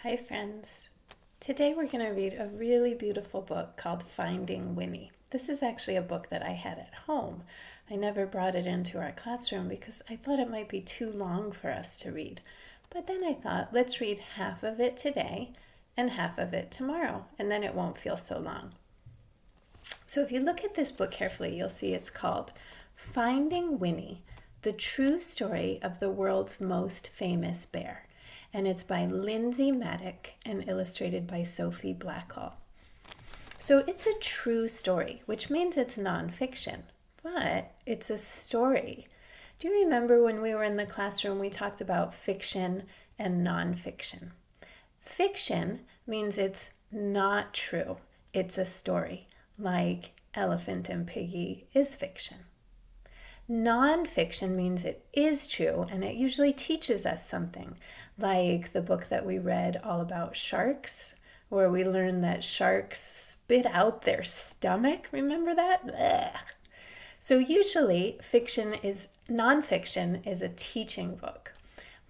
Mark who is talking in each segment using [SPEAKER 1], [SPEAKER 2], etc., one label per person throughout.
[SPEAKER 1] Hi, friends. Today we're going to read a really beautiful book called Finding Winnie. This is actually a book that I had at home. I never brought it into our classroom because I thought it might be too long for us to read. But then I thought, let's read half of it today and half of it tomorrow, and then it won't feel so long. So if you look at this book carefully, you'll see it's called Finding Winnie, the True Story of the World's Most Famous Bear. And it's by Lindsay Maddock and illustrated by Sophie Blackhall. So it's a true story, which means it's nonfiction, but it's a story. Do you remember when we were in the classroom, we talked about fiction and nonfiction? Fiction means it's not true. It's a story, like Elephant and Piggy is fiction. Nonfiction means it is true, and it usually teaches us something, like the book that we read all about sharks, where we learned that sharks spit out their stomach. Remember that? Blech. So usually nonfiction is a teaching book,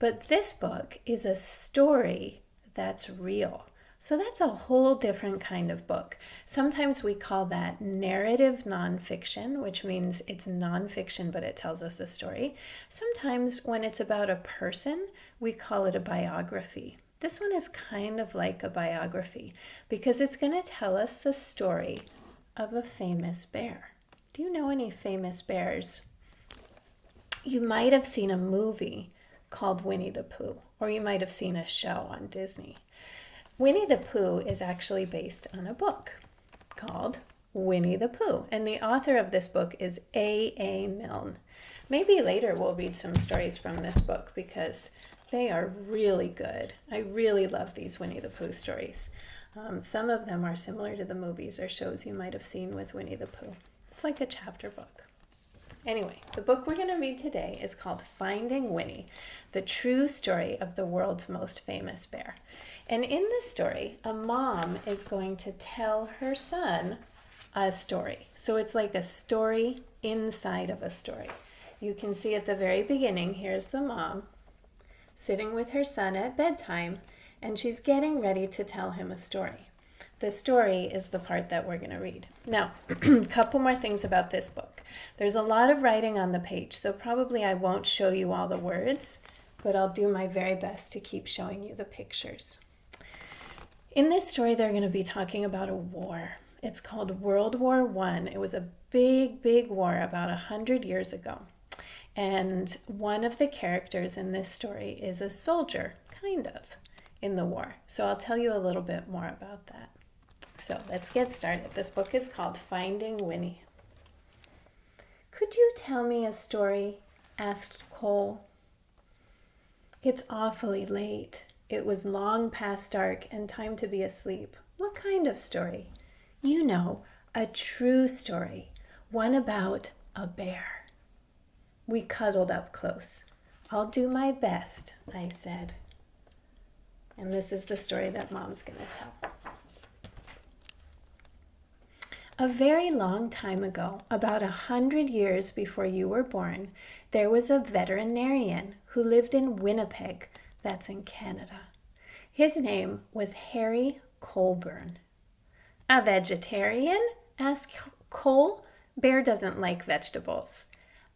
[SPEAKER 1] but this book is a story that's real. So that's a whole different kind of book. Sometimes we call that narrative nonfiction, which means it's nonfiction, but it tells us a story. Sometimes when it's about a person, we call it a biography. This one is kind of like a biography because it's going to tell us the story of a famous bear. Do you know any famous bears? You might have seen a movie called Winnie the Pooh, or you might have seen a show on Disney. Winnie the Pooh is actually based on a book called Winnie the Pooh, and the author of this book is A. Milne. Maybe later we'll read some stories from this book because they are really good. I really love these Winnie the Pooh stories. Some of them are similar to the movies or shows you might have seen with Winnie the Pooh. It's like a chapter book. Anyway, the book we're going to read today is called Finding Winnie, the True Story of the World's Most Famous Bear. And in this story, a mom is going to tell her son a story. So it's like a story inside of a story. You can see at the very beginning, here's the mom sitting with her son at bedtime, and she's getting ready to tell him a story. The story is the part that we're going to read. Now, a couple more things about this book. There's a lot of writing on the page, so probably I won't show you all the words, but I'll do my very best to keep showing you the pictures. In this story, they're going to be talking about a war. It's called World War I. It was a big, big war about 100 years ago. And one of the characters in this story is a soldier, kind of, in the war. So I'll tell you a little bit more about that. So let's get started. This book is called Finding Winnie. Could you tell me a story? Asked Cole. It's awfully late. It was long past dark and time to be asleep. What kind of story? You know, a true story. One about a bear. We cuddled up close. I'll do my best, I said. And this is the story that Mom's going to tell. A very long time ago, about 100 years before you were born, there was a veterinarian who lived in Winnipeg, that's in Canada. His name was Harry Colburn. A vegetarian? Asked Cole. Bear doesn't like vegetables.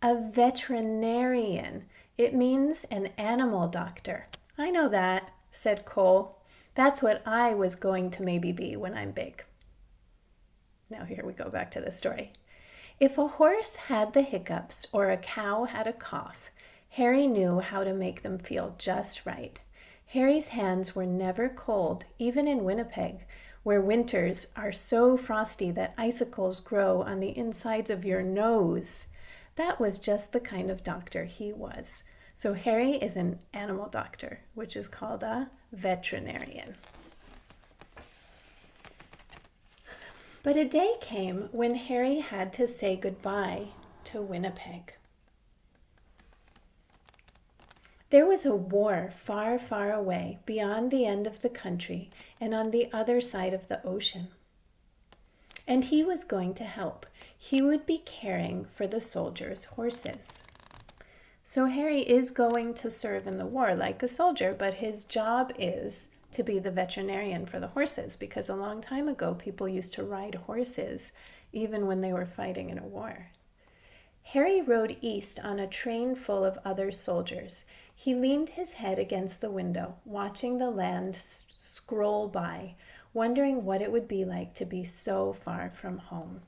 [SPEAKER 1] A veterinarian. It means an animal doctor. I know that, said Cole. That's what I was going to maybe be when I'm big. Now here we go back to the story. If a horse had the hiccups or a cow had a cough, Harry knew how to make them feel just right. Harry's hands were never cold, even in Winnipeg, where winters are so frosty that icicles grow on the insides of your nose. That was just the kind of doctor he was. So Harry is an animal doctor, which is called a veterinarian. But a day came when Harry had to say goodbye to Winnipeg. There was a war far, far away, beyond the end of the country and on the other side of the ocean. And he was going to help. He would be caring for the soldiers' horses. So Harry is going to serve in the war like a soldier, but his job is to be the veterinarian for the horses, because a long time ago people used to ride horses even when they were fighting in a war. Harry rode east on a train full of other soldiers. He leaned his head against the window, watching the land scroll by, wondering what it would be like to be so far from home.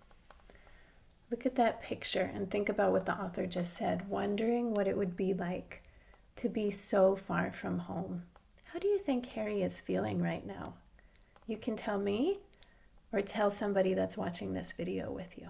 [SPEAKER 1] Look at that picture and think about what the author just said, wondering what it would be like to be so far from home. How do you think Harry is feeling right now? You can tell me or tell somebody that's watching this video with you.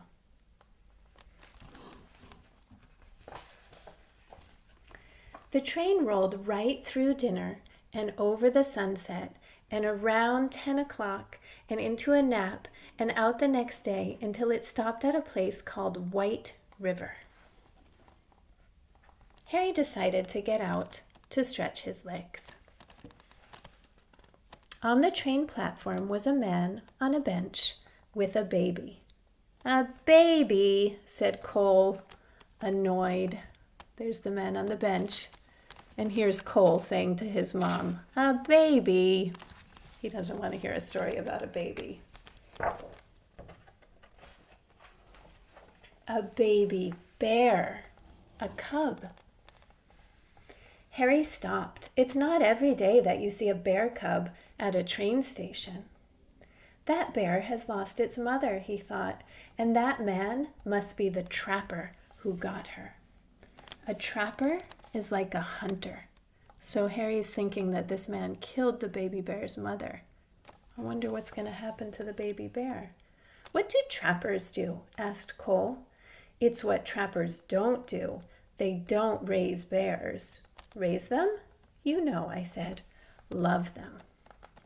[SPEAKER 1] The train rolled right through dinner and over the sunset and around 10 o'clock and into a nap and out the next day until it stopped at a place called White River. Harry decided to get out to stretch his legs. On the train platform was a man on a bench with a baby. "A baby," said Cole, annoyed. There's the man on the bench. And here's Cole saying to his mom, "A baby." He doesn't want to hear a story about a baby. A baby bear, a cub. Harry stopped. It's not every day that you see a bear cub at a train station. That bear has lost its mother, he thought, and that man must be the trapper who got her. A trapper is like a hunter. So Harry's thinking that this man killed the baby bear's mother. I wonder what's going to happen to the baby bear. "What do trappers do?" asked Cole. "It's what trappers don't do. They don't raise bears." "Raise them?" "You know," I said. "Love them."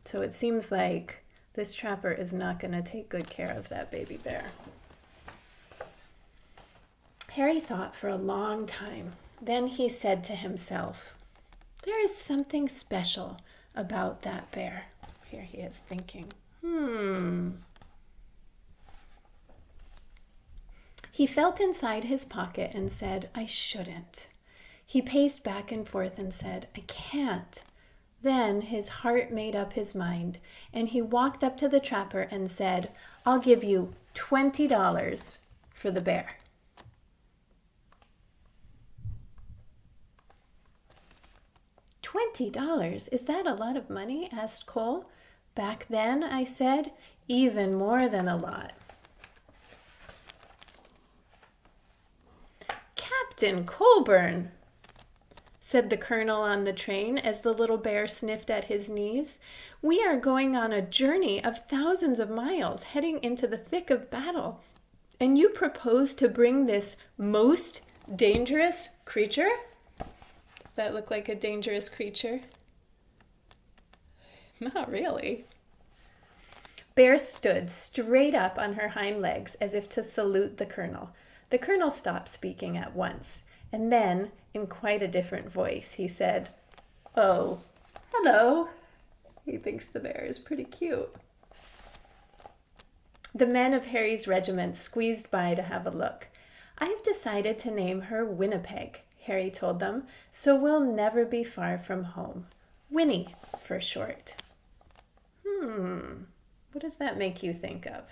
[SPEAKER 1] So it seems like this trapper is not going to take good care of that baby bear. Harry thought for a long time. Then he said to himself, "There is something special about that bear." Here he is thinking, He felt inside his pocket and said, "I shouldn't." He paced back and forth and said, "I can't." Then his heart made up his mind, and he walked up to the trapper and said, "I'll give you $20 for the bear." $20? Is that a lot of money? Asked Cole. "Back then," I said, "even more than a lot." "Captain Colburn," said the colonel on the train as the little bear sniffed at his knees, "we are going on a journey of thousands of miles, heading into the thick of battle, and you propose to bring this most dangerous creature?" Does that look like a dangerous creature? Not really. Bear stood straight up on her hind legs as if to salute the colonel. The colonel stopped speaking at once, and then, in quite a different voice, he said, "Oh, hello." He thinks the bear is pretty cute. The men of Harry's regiment squeezed by to have a look. "I've decided to name her Winnipeg," Harry told them, "so we'll never be far from home. Winnie for short." What does that make you think of?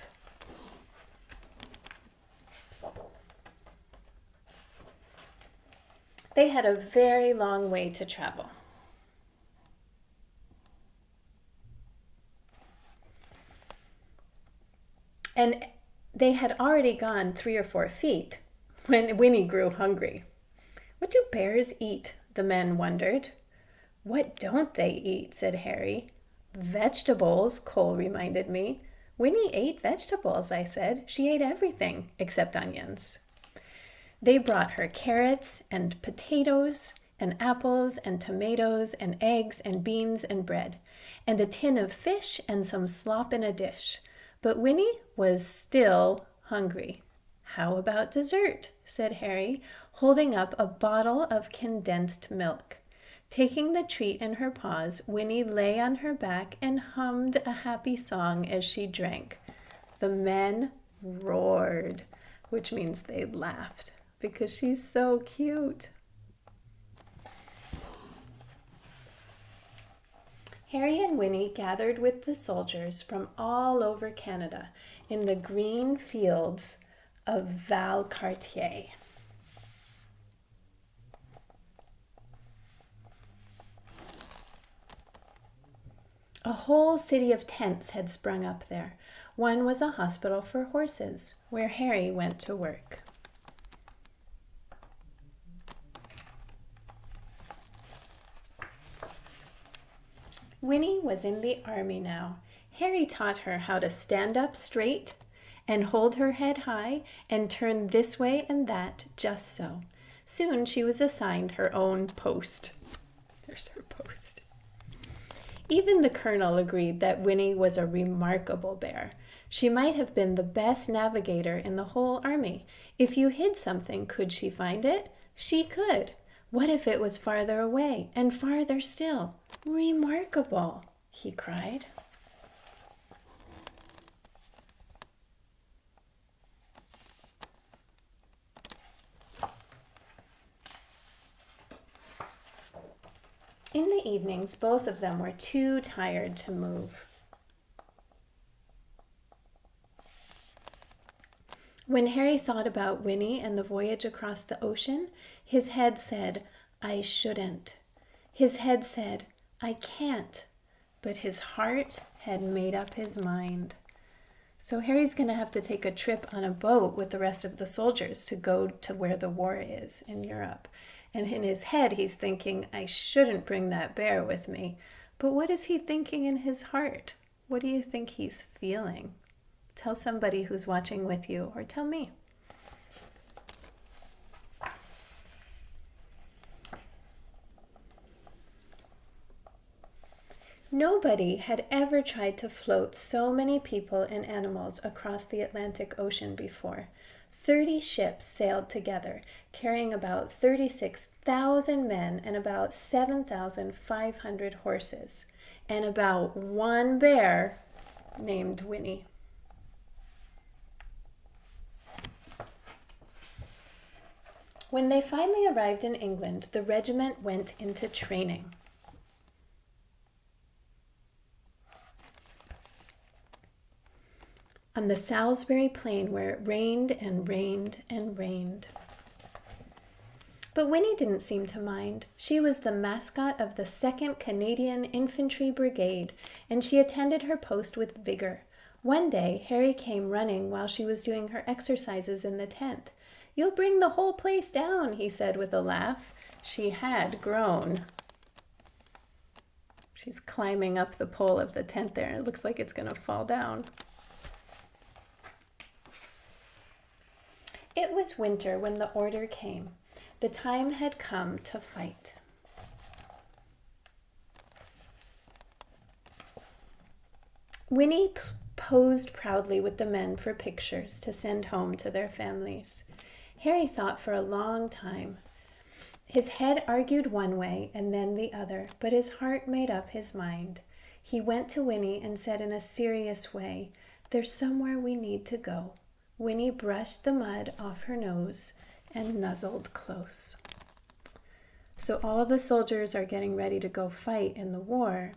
[SPEAKER 1] They had a very long way to travel. And they had already gone 3 or 4 feet when Winnie grew hungry. "What do bears eat?" the men wondered. "What don't they eat?" said Harry. "Vegetables," Cole reminded me. "Winnie ate vegetables," I said. "She ate everything except onions." They brought her carrots and potatoes and apples and tomatoes and eggs and beans and bread and a tin of fish and some slop in a dish. But Winnie was still hungry. "How about dessert?" said Harry, holding up a bottle of condensed milk. Taking the treat in her paws, Winnie lay on her back and hummed a happy song as she drank. The men roared, which means they laughed, because she's so cute. Harry and Winnie gathered with the soldiers from all over Canada in the green fields of Valcartier. A whole city of tents had sprung up there. One was a hospital for horses, where Harry went to work. Winnie was in the army now. Harry taught her how to stand up straight and hold her head high and turn this way and that just so. Soon she was assigned her own post. There's her post. Even the colonel agreed that Winnie was a remarkable bear. She might have been the best navigator in the whole army. If you hid something, could she find it? She could. What if it was farther away and farther still? Remarkable, he cried. In the evenings, both of them were too tired to move. When Harry thought about Winnie and the voyage across the ocean, his head said, "I shouldn't." His head said, "I can't." But his heart had made up his mind. So Harry's going to have to take a trip on a boat with the rest of the soldiers to go to where the war is in Europe. And in his head, he's thinking, I shouldn't bring that bear with me. But what is he thinking in his heart? What do you think he's feeling? Tell somebody who's watching with you, or tell me. Nobody had ever tried to float so many people and animals across the Atlantic Ocean before. 30 ships sailed together, carrying about 36,000 men and about 7,500 horses, and about one bear named Winnie. When they finally arrived in England, the regiment went into training. On the Salisbury Plain, where it rained and rained and rained. But Winnie didn't seem to mind. She was the mascot of the 2nd Canadian Infantry Brigade, and she attended her post with vigor. One day, Harry came running while she was doing her exercises in the tent. "You'll bring the whole place down," he said with a laugh. She had grown. She's climbing up the pole of the tent there, and it looks like it's going to fall down. It was winter when the order came. The time had come to fight. Winnie posed proudly with the men for pictures to send home to their families. Harry thought for a long time. His head argued one way and then the other, but his heart made up his mind. He went to Winnie and said in a serious way, "There's somewhere we need to go." Winnie brushed the mud off her nose and nuzzled close. So all the soldiers are getting ready to go fight in the war,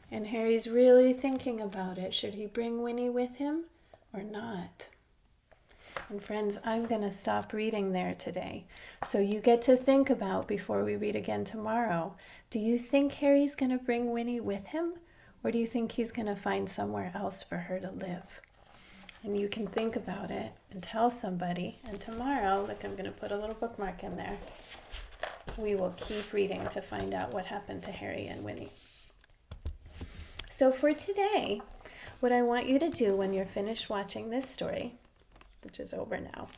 [SPEAKER 1] and Harry's really thinking about it. Should he bring Winnie with him or not? And friends, I'm going to stop reading there today. So you get to think about, before we read again tomorrow, do you think Harry's going to bring Winnie with him? Or do you think he's going to find somewhere else for her to live? And you can think about it and tell somebody. And tomorrow, look, I'm going to put a little bookmark in there. We will keep reading to find out what happened to Harry and Winnie. So for today, what I want you to do when you're finished watching this story, which is over now,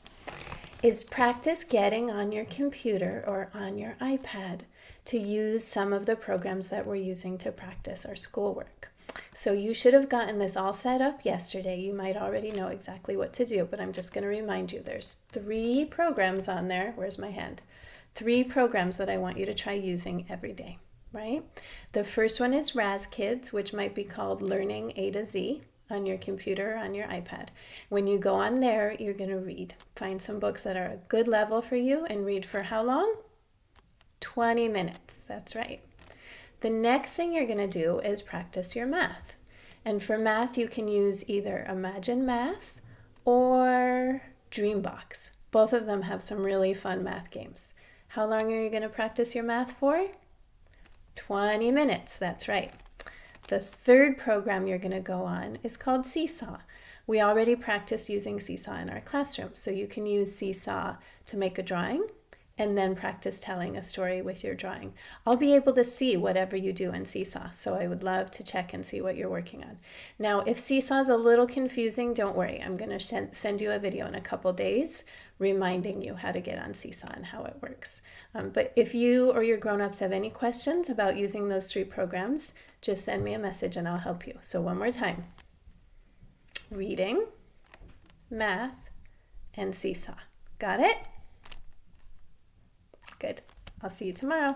[SPEAKER 1] is practice getting on your computer or on your iPad to use some of the programs that we're using to practice our schoolwork. So you should have gotten this all set up yesterday. You might already know exactly what to do, but I'm just going to remind you there's 3 programs on there. Where's my hand? 3 programs that I want you to try using every day, right? The first one is Raz Kids, which might be called Learning A to Z on your computer or on your iPad. When you go on there, you're going to read. Find some books that are a good level for you and read for how long? 20 minutes. That's right. The next thing you're going to do is practice your math. And for math, you can use either Imagine Math or Dreambox. Both of them have some really fun math games. How long are you going to practice your math for? 20 minutes, that's right. The third program you're going to go on is called Seesaw. We already practiced using Seesaw in our classroom, so you can use Seesaw to make a drawing and then practice telling a story with your drawing. I'll be able to see whatever you do in Seesaw, so I would love to check and see what you're working on. Now, if Seesaw is a little confusing, don't worry. I'm going to send you a video in a couple days reminding you how to get on Seesaw and how it works. But if you or your grown-ups have any questions about using those 3 programs, just send me a message and I'll help you. So one more time. Reading, math, and Seesaw. Got it? Good. I'll see you tomorrow.